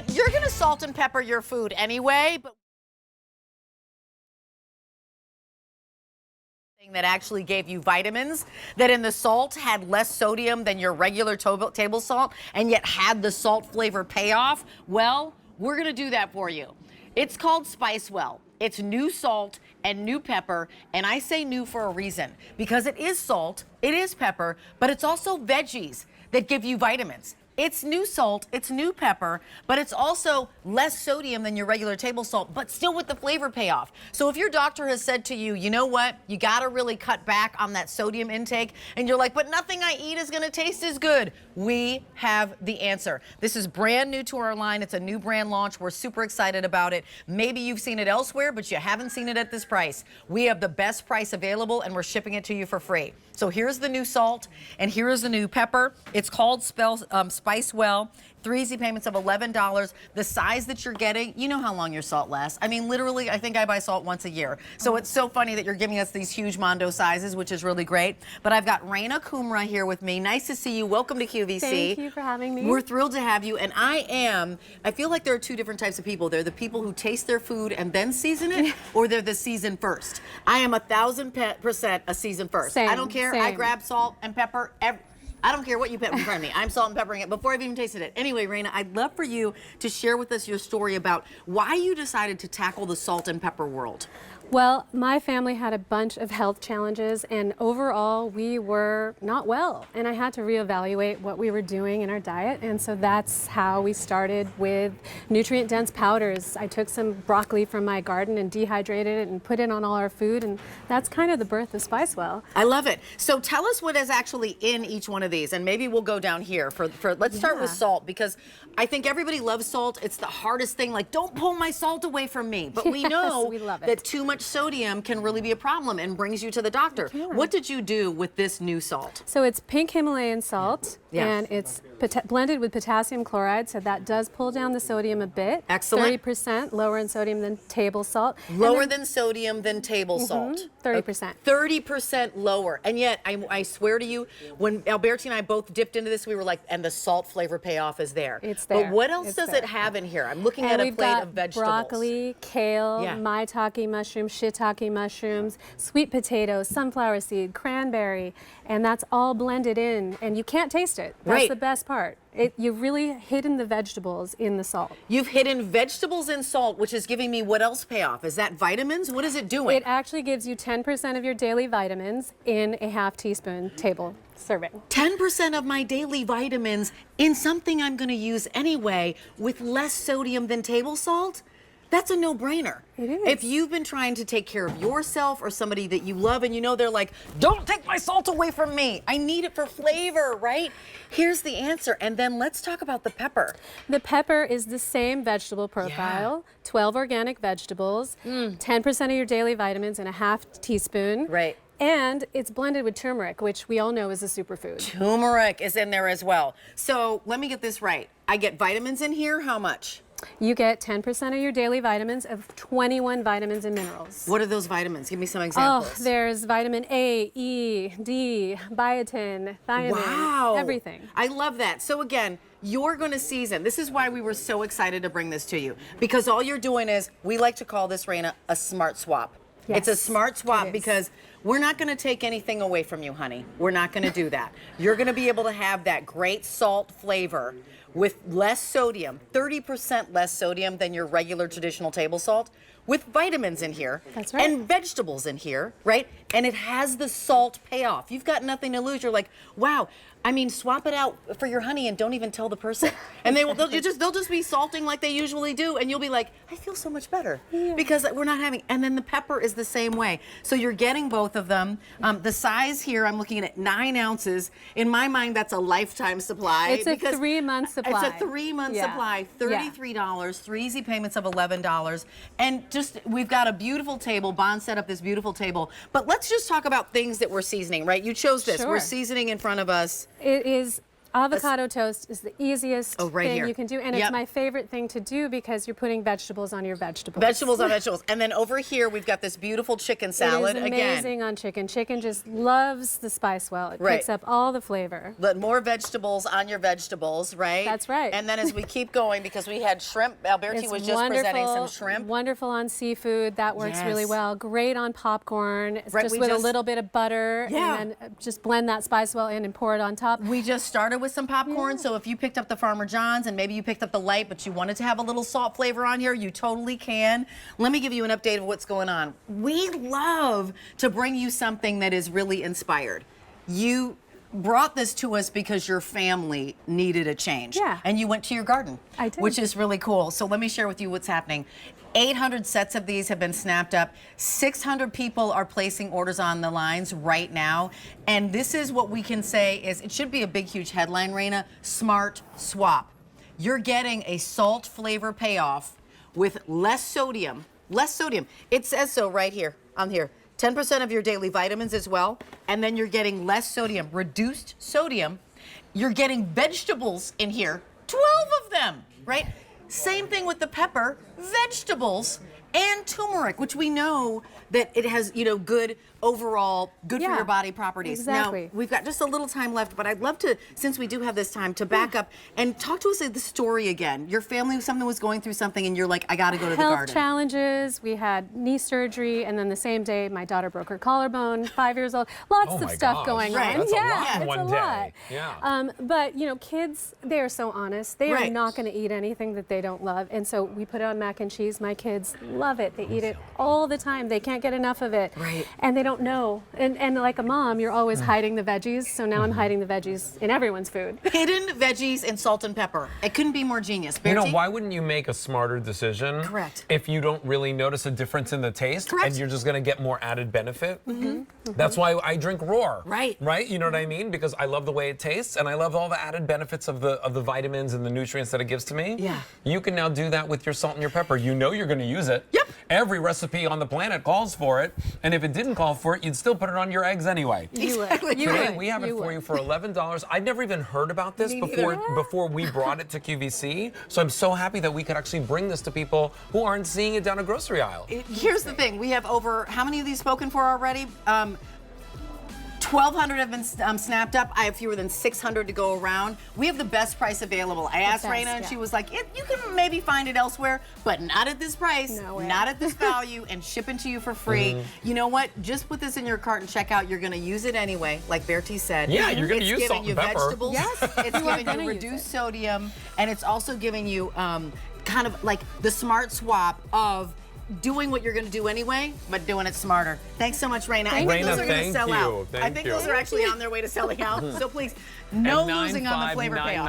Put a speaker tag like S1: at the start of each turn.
S1: what? You're going to salt and pepper your food anyway, but that actually gave you vitamins, that in the salt had less sodium than your regular table salt and yet had the salt flavor payoff, well, we're going to do that for you. It's called Spicewell. It's new salt and new pepper, and I say new for a reason, because it is salt, it is pepper, but it's also veggies that give you vitamins. It's new salt, it's new pepper, but it's also less sodium than your regular table salt, but still with the flavor payoff. So if your doctor has said to you, you know what, you gotta really cut back on that sodium intake, and you're like, but nothing I eat is gonna taste as good, we have the answer. This is brand new to our line. It's a new brand launch. We're super excited about it. Maybe you've seen it elsewhere, but you haven't seen it at this price. We have the best price available, and we're shipping it to you for free. So here's the new salt, and here is the new pepper. It's called Spicewell. 3 easy payments of $11. The size that you're getting, you know how long your salt lasts. I mean, literally, I think I buy salt once a year. So it's so funny that you're giving us these huge Mondo sizes, which is really great. But I've got Raina Kumra here with me. Nice to see you. Welcome to QVC.
S2: Thank you for having me.
S1: We're thrilled to have you. And I feel like there are two different types of people. They're the people who taste their food and then season it, or they're the season first. I am 1,000% a season first.
S2: Same,
S1: I don't care.
S2: same.
S1: I grab salt and pepper I don't care what you put in front of me. I'm salt and peppering it before I've even tasted it. Anyway, Raina, I'd love for you to share with us your story about why you decided to tackle the salt and pepper world.
S2: Well, my family had a bunch of health challenges, and overall we were not well, and I had to reevaluate what we were doing in our diet, and so that's how we started with nutrient-dense powders. I took some broccoli from my garden and dehydrated it and put it on all our food, and that's kind of the birth of Spicewell.
S1: I love it. So tell us what is actually in each one of these, and maybe we'll go down here for let's start with salt, because I think everybody loves salt. It's the hardest thing, like, don't pull my salt away from me. But we know
S2: we love it.
S1: that too much sodium can really be a problem and brings you to the doctor. What did you do with this new salt?
S2: So it's pink Himalayan salt, and it's blended with potassium chloride, so that does pull down the sodium a bit.
S1: Excellent.
S2: 30% lower in sodium than table salt.
S1: Lower than sodium than table salt.
S2: 30%.
S1: 30% lower. And yet, I swear to you, when Alberti and I both dipped into this, we were like, and the salt flavor payoff is there.
S2: It's there.
S1: But what else does it have in here? I'm looking at a plate of vegetables.
S2: Broccoli, kale, maitake mushrooms, shiitake mushrooms, sweet potatoes, sunflower seed, cranberry, and that's all blended in, and you can't taste it. That's the best part. You've really hidden the vegetables in the salt.
S1: You've hidden vegetables in salt, which is giving me what else payoff? Is that vitamins? What is it doing?
S2: It actually gives you 10% of your daily vitamins in a half teaspoon table serving.
S1: 10% of my daily vitamins in something I'm going to use anyway with less sodium than table salt? That's a no-brainer.
S2: It is.
S1: If you've been trying to take care of yourself or somebody that you love and you know they're like, don't take my salt away from me. I need it for flavor, right? Here's the answer. And then let's talk about the pepper.
S2: The pepper is the same vegetable profile, 12 organic vegetables, 10% of your daily vitamins in a half teaspoon.
S1: Right.
S2: And it's blended with turmeric, which we all know is a superfood.
S1: Turmeric is in there as well. So let me get this right. I get vitamins in here, how much?
S2: You get 10% of your daily vitamins of 21 vitamins and minerals.
S1: What are those vitamins? Give me some examples.
S2: Oh, there's vitamin A, E, D, biotin, thiamine, everything.
S1: I love that. So again, you're going to season. This is why we were so excited to bring this to you. Because all you're doing is, we like to call this, Raina, a smart swap.
S2: Yes,
S1: it's a smart swap because we're not going to take anything away from you, honey. We're not going to do that. You're going to be able to have that great salt flavor with less sodium, 30% less sodium than your regular traditional table salt, with vitamins in here.
S2: That's right.
S1: And vegetables in here, right? And it has the salt payoff. You've got nothing to lose. You're like, wow. I mean, swap it out for your honey and don't even tell the person. And they'll just be salting like they usually do, and you'll be like, I feel so much better because we're not having. And then the pepper is the same way. So you're getting both of them. The size here, I'm looking at 9 ounces. In my mind, that's a lifetime supply.
S2: It's a 3-month supply.
S1: It's a 3-month supply. $33. 3 easy payments of $11. And just we've got a beautiful table. Bon set up this beautiful table. But let's just talk about things that we're seasoning, right? You chose this.
S2: Sure.
S1: We're seasoning in front of us.
S2: It is Avocado toast is the easiest thing
S1: here.
S2: you can do, and it's my favorite thing to do because you're putting vegetables on your vegetables.
S1: Vegetables on vegetables. And then over here, we've got this beautiful chicken salad.
S2: It is amazing on chicken. Chicken just loves the Spicewell. It picks up all the flavor.
S1: But more vegetables on your vegetables, right?
S2: That's right.
S1: And then as we keep going, because we had shrimp, Alberti was just presenting some shrimp.
S2: Wonderful on seafood. That works really well. Great on popcorn. Just with a little bit of butter, and then just blend that Spicewell in and pour it on top.
S1: We just started with some popcorn, so if you picked up the Farmer John's and maybe you picked up the light, but you wanted to have a little salt flavor on here, you totally can. Let me give you an update of what's going on. We love to bring you something that is really inspired. You brought this to us because your family needed a change. And you went to your garden.
S2: I did.
S1: Which is really cool. So let me share with you what's happening. 800 sets of these have been snapped up. 600 people are placing orders on the lines right now. And this is what we can say is, it should be a big, huge headline, Raina, smart swap. You're getting a salt flavor payoff with less sodium. Less sodium. It says so right here, on here. 10% of your daily vitamins as well. And then you're getting less sodium, reduced sodium. You're getting vegetables in here, 12 of them, right? Same thing with the pepper, vegetables, and turmeric, which we know that it has, you know, good overall, good for your body properties.
S2: Exactly.
S1: Now, we've got just a little time left, but I'd love to, since we do have this time, to back up and talk to us of the story again. Your family, something was going through something, and you're like, I got to go to the garden.
S2: Health challenges. We had knee surgery, and then the same day, my daughter broke her collarbone, 5 years old. Lots of stuff going on.
S3: That's a lot
S2: it's
S3: in one
S2: a lot.
S3: day.
S2: But, you know, kids, they are so honest. They are not going to eat anything that they don't love. And so we put it on mac and cheese. My kids love it. They eat it all the time. They can't get enough of it. And they don't know. And like a mom, you're always hiding the veggies. So now I'm hiding the veggies in everyone's food.
S1: Hidden veggies and salt and pepper. It couldn't be more genius.
S3: You know, why wouldn't you make a smarter decision if you don't really notice a difference in the taste and you're just going to get more added benefit? That's why I drink Roar. Right? You know what I mean? Because I love the way it tastes and I love all the added benefits of the vitamins and the nutrients that it gives to me. You can now do that with your salt and your pepper. You know you're going to use it. Every recipe on the planet calls for it. And if it didn't call for it, you'd still put it on your eggs anyway. Today, we have it for you for $11. I'd never even heard about this before we brought it to QVC. So I'm so happy that we could actually bring this to people who aren't seeing it down a grocery aisle.
S1: Here's the thing. We have over, how many of these spoken for already? 1,200 have been snapped up. I have fewer than 600 to go around. We have the best price available. I asked Raina, and she was like, you can maybe find it elsewhere, but not at this price, not at this value, and shipping to you for free. You know what? Just put this in your cart and check out. You're going to use it anyway, like Bertie said.
S3: Yeah, you're going to use salt
S1: and
S3: pepper.
S1: Vegetables. It's giving you reduced sodium, and it's also giving you kind of like the smart swap of doing what you're going to do anyway, but doing it smarter. Thanks so much, Raina. I think those are going to sell out. I think those are actually on their way to selling out. So please, no losing on the flavor payoff.